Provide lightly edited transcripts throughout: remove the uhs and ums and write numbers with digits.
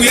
Le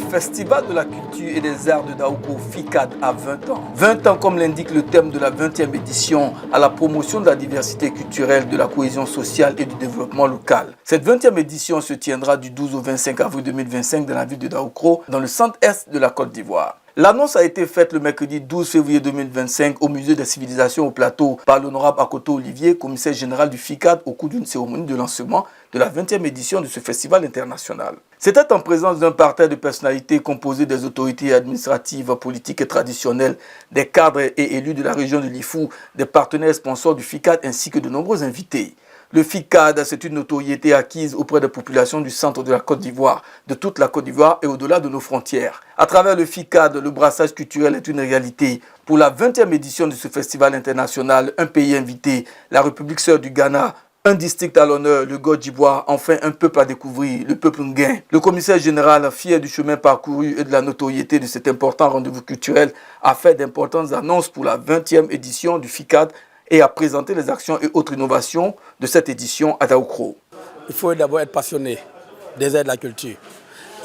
Festival de la culture et des arts de Daoko FICAD a 20 ans. 20 ans comme l'indique le thème de la 20e édition à la promotion de la diversité culturelle, de la cohésion sociale et du développement local. Cette 20e édition se tiendra du 12 au 25 avril 2025 dans la ville de Daoko, dans le centre-est de la Côte d'Ivoire. L'annonce a été faite le mercredi 12 février 2025 au Musée des civilisations au Plateau par l'honorable Akoto Olivier, commissaire général du FICAD, au cours d'une cérémonie de lancement de la 20e édition de ce festival international. C'était en présence d'un parterre de personnalités composé des autorités administratives, politiques et traditionnelles, des cadres et élus de la région de l'Ifou, des partenaires sponsors du FICAD ainsi que de nombreux invités. Le FICAD, c'est une notoriété acquise auprès des populations du centre de la Côte d'Ivoire, de toute la Côte d'Ivoire et au-delà de nos frontières. À travers le FICAD, le brassage culturel est une réalité. Pour la 20e édition de ce festival international, un pays invité, la République sœur du Ghana, un district à l'honneur, le Côte d'Ivoire, enfin un peuple à découvrir, le peuple Nguin. Le commissaire général, fier du chemin parcouru et de la notoriété de cet important rendez-vous culturel, a fait d'importantes annonces pour la 20e édition du FICAD et a présenté les actions et autres innovations de cette édition à Daoko. Il faut d'abord être passionné des arts et de la culture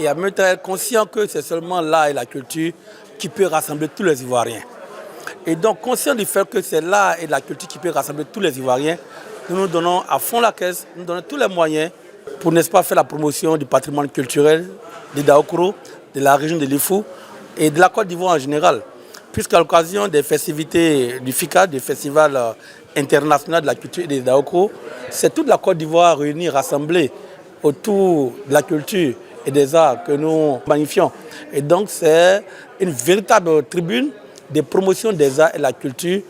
et en même temps être conscient que c'est seulement l'art et la culture qui peut rassembler tous les Ivoiriens. Et donc, conscient du fait que c'est l'art et la culture qui peut rassembler tous les Ivoiriens, nous nous donnons à fond la caisse, nous donnons tous les moyens pour, n'est-ce pas, faire la promotion du patrimoine culturel de Daoko, de la région de l'Ifou et de la Côte d'Ivoire en général. Puisqu'à l'occasion des festivités du FICAD, du Festival international de la culture et des Daoko, c'est toute la Côte d'Ivoire réunie, rassemblée autour de la culture et des arts que nous magnifions. Et donc c'est une véritable tribune de promotion des arts et de la culture,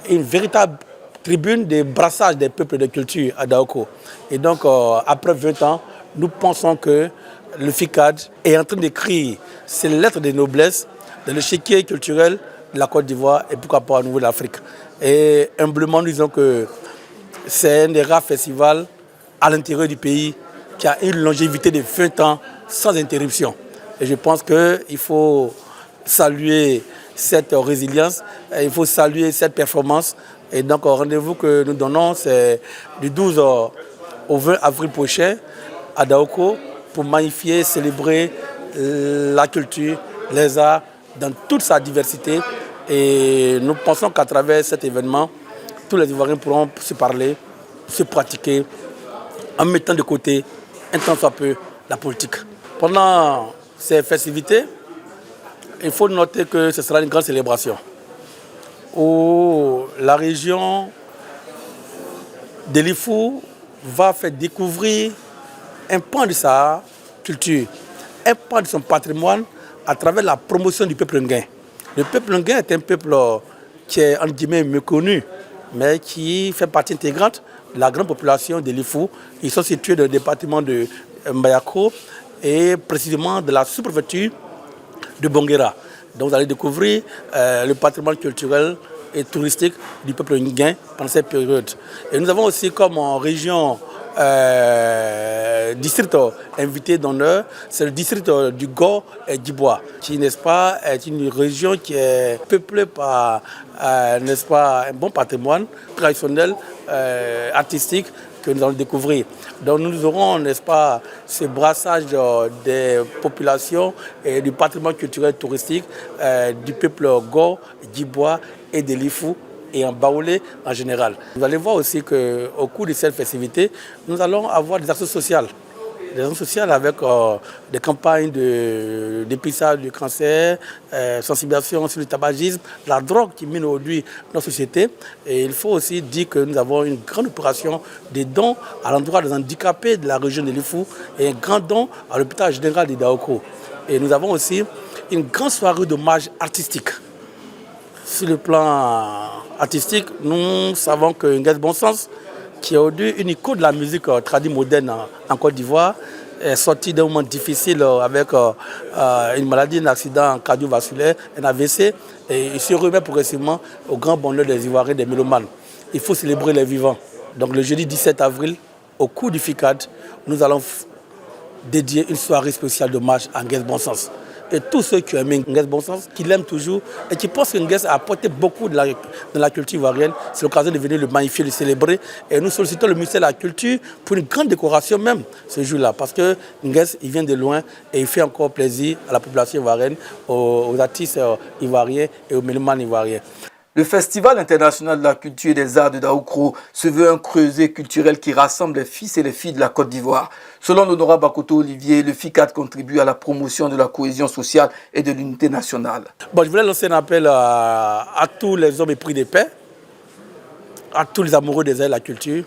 une véritable tribune de brassage des peuples de culture à Daoko. Et donc après 20 ans, nous pensons que le FICAD est en train d'écrire ses lettres de noblesse dans le chéquier culturel de la Côte d'Ivoire et pourquoi pas au niveau de l'Afrique. Et humblement, nous disons que c'est un des rares festivals à l'intérieur du pays qui a une longévité de 20 ans sans interruption. Et je pense qu'il faut saluer cette résilience, il faut saluer cette performance. Et donc, le rendez-vous que nous donnons, c'est du 12 au 20 avril prochain à Daoko pour magnifier, célébrer la culture, les arts, dans toute sa diversité. Et nous pensons qu'à travers cet événement, tous les Ivoiriens pourront se parler, se pratiquer, en mettant de côté un tant soit peu la politique. Pendant ces festivités, il faut noter que ce sera une grande célébration où la région de l'Ifou va faire découvrir un pan de sa culture, un pan de son patrimoine, à travers la promotion du peuple Nguin. Le peuple Nguin est un peuple qui est entre guillemets méconnu, mais qui fait partie intégrante de la grande population de l'Ifou. Ils sont situés dans le département de Mbayako et précisément de la sous-préfecture de Bonguera. Donc vous allez découvrir le patrimoine culturel et touristique du peuple Nguin pendant cette période. Et nous avons aussi comme en région district invité d'honneur, c'est le district du Go et d'Ibois, qui, n'est-ce pas, est une région qui est peuplée par, n'est-ce pas, un bon patrimoine traditionnel, artistique, que nous allons découvrir. Donc nous aurons, n'est-ce pas, ce brassage des populations et du patrimoine culturel touristique du peuple Go, d'Ibois et de l'Ifou, et en Baoulé en général. Vous allez voir aussi qu'au cours de cette festivité, nous allons avoir des actions sociales. Des actions sociales avec des campagnes de dépistage du cancer, sensibilisation sur le tabagisme, la drogue qui mine aujourd'hui notre société. Et il faut aussi dire que nous avons une grande opération de dons à l'endroit des handicapés de la région de l'Ifou et un grand don à l'hôpital général de Daoko. Et nous avons aussi une grande soirée d'hommage artistique. Sur le plan artistique, nous savons que Nguès Bon Sens, qui est aujourd'hui une icône de la musique traditionnelle moderne en Côte d'Ivoire, est sorti d'un moment difficile avec une maladie, un accident cardiovasculaire, un AVC, et il se remet progressivement au grand bonheur des Ivoiriens, des mélomanes. Il faut célébrer les vivants. Donc le jeudi 17 avril, au cours du FICAD, nous allons dédier une soirée spéciale d'hommage à Nguès Bon Sens. et tous ceux qui aiment Nguès bon sens, qui l'aiment toujours et qui pensent que Nguès a apporté beaucoup dans la culture ivoirienne. C'est l'occasion de venir le magnifier, le célébrer. Et nous sollicitons le ministère de la Culture pour une grande décoration même ce jour-là. Parce que Nguès, il vient de loin et il fait encore plaisir à la population ivoirienne, aux artistes ivoiriens et aux mélomanes ivoiriens. Le Festival international de la culture et des arts de Daoukro se veut un creuset culturel qui rassemble les fils et les filles de la Côte d'Ivoire. Selon l'honorable Bakoto Olivier, le FICAD contribue à la promotion de la cohésion sociale et de l'unité nationale. Bon, je voulais lancer un appel à tous les hommes épris de paix, à tous les amoureux des arts et de la culture.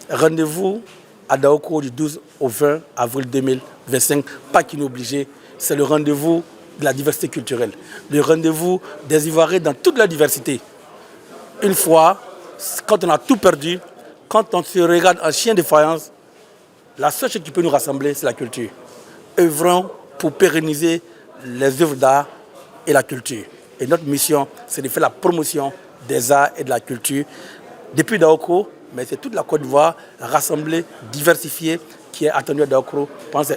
Rendez-vous à Daoukro du 12 au 20 avril 2025, pas qu'inobligé, c'est le rendez-vous de la diversité culturelle, le rendez-vous des Ivoiriens dans toute la diversité. Une fois, quand on a tout perdu, quand on se regarde en chien de faïence, la seule chose qui peut nous rassembler, c'est la culture. Œuvrons pour pérenniser les œuvres d'art et la culture. Et notre mission, c'est de faire la promotion des arts et de la culture depuis Daoukro, mais c'est toute la Côte d'Ivoire rassemblée, diversifiée, qui est attendue à Daoukro pendant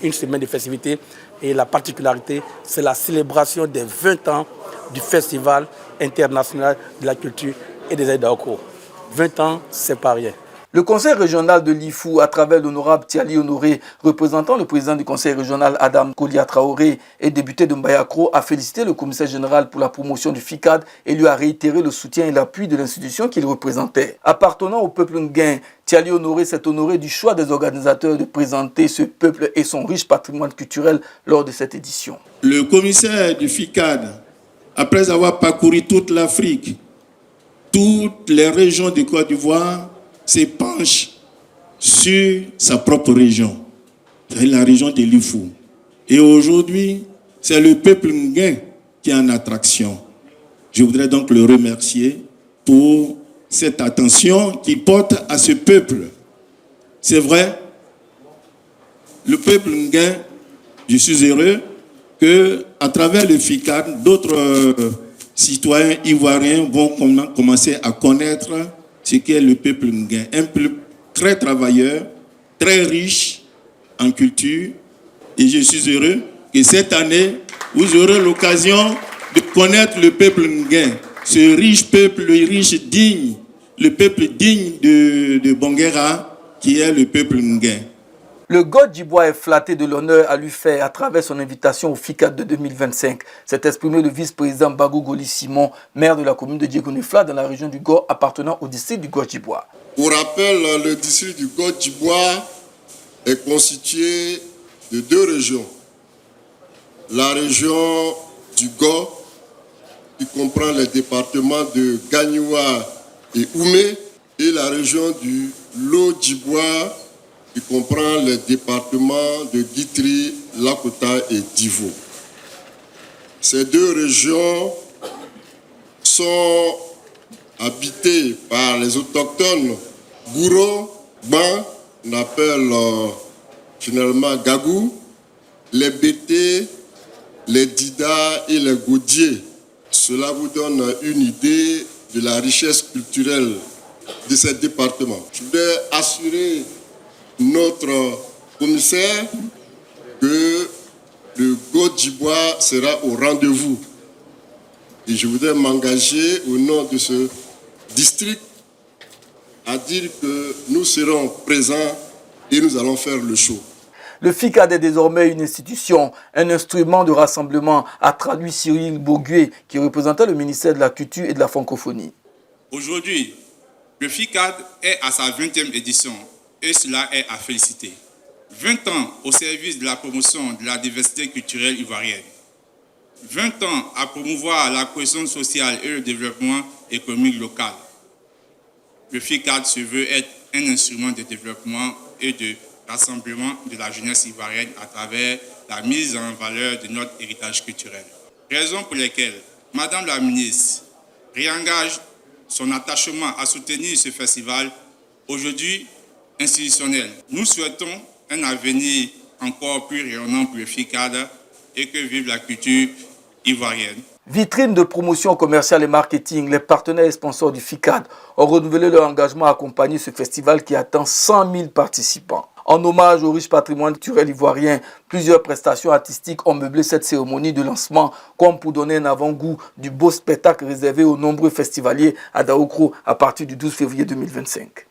une semaine de festivités. Et la particularité, c'est la célébration des 20 ans du Festival international de la culture et des arts de Daoukro. 20 ans, c'est pas rien. Le conseil régional de l'IFU, à travers l'honorable Tiali Honoré, représentant le président du conseil régional Adam Kolia Traoré et député de Mbayakro, a félicité le commissaire général pour la promotion du FICAD et lui a réitéré le soutien et l'appui de l'institution qu'il représentait. Appartenant au peuple nguin, Tiali Honoré s'est honoré du choix des organisateurs de présenter ce peuple et son riche patrimoine culturel lors de cette édition. Le commissaire du FICAD, après avoir parcouru toute l'Afrique, toutes les régions de Côte d'Ivoire, se penche sur sa propre région, c'est la région de l'Ifou. Et aujourd'hui, c'est le peuple nguin qui est en attraction. Je voudrais donc le remercier pour cette attention qu'il porte à ce peuple. C'est vrai, le peuple nguin, je suis heureux qu'à travers le FICAD, d'autres citoyens ivoiriens vont commencer à connaître ce qu'est le peuple nguin. Un peuple très travailleur, très riche en culture. Et je suis heureux que cette année, vous aurez l'occasion de connaître le peuple nguin. Ce riche peuple, le riche digne, le peuple digne de Banguera, qui est le peuple nguin. Le God Djibois est flatté de l'honneur à lui faire à travers son invitation au FICAD de 2025. S'est exprimé le vice-président Bagou Goli Simon, maire de la commune de Diegonefla dans la région du God appartenant au district du God Djibois. Pour rappel, le district du God Djibois est constitué de deux régions. La région du God, qui comprend les départements de Gagnoua et Oumé, et la région du Lo Djibois, qui comprend les départements de Guitry, Lakota et Divo. Ces deux régions sont habitées par les autochtones Gouro, Ban, on appelle finalement Gagou, les Bété, les Dida et les Gaudiers. Cela vous donne une idée de la richesse culturelle de ces départements. Je voudrais assurer notre commissaire que le God Djibois sera au rendez-vous. Et je voudrais m'engager au nom de ce district à dire que nous serons présents et nous allons faire le show. Le FICAD est désormais une institution, un instrument de rassemblement, a traduit Cyril Bourguet, qui représentait le ministère de la Culture et de la Francophonie. Aujourd'hui, le FICAD est à sa 20e édition. Et cela est à féliciter. 20 ans au service de la promotion de la diversité culturelle ivoirienne. 20 ans à promouvoir la cohésion sociale et le développement économique local. Le FICAD se veut être un instrument de développement et de rassemblement de la jeunesse ivoirienne à travers la mise en valeur de notre héritage culturel. Raison pour laquelle Madame la ministre réengage son attachement à soutenir ce festival aujourd'hui institutionnel. Nous souhaitons un avenir encore plus rayonnant pour le FICAD et que vive la culture ivoirienne. Vitrine de promotion commerciale et marketing, les partenaires et sponsors du FICAD ont renouvelé leur engagement à accompagner ce festival qui atteint 100 000 participants. En hommage au riche patrimoine culturel ivoirien, plusieurs prestations artistiques ont meublé cette cérémonie de lancement, comme pour donner un avant-goût du beau spectacle réservé aux nombreux festivaliers à Daoukro à partir du 12 février 2025.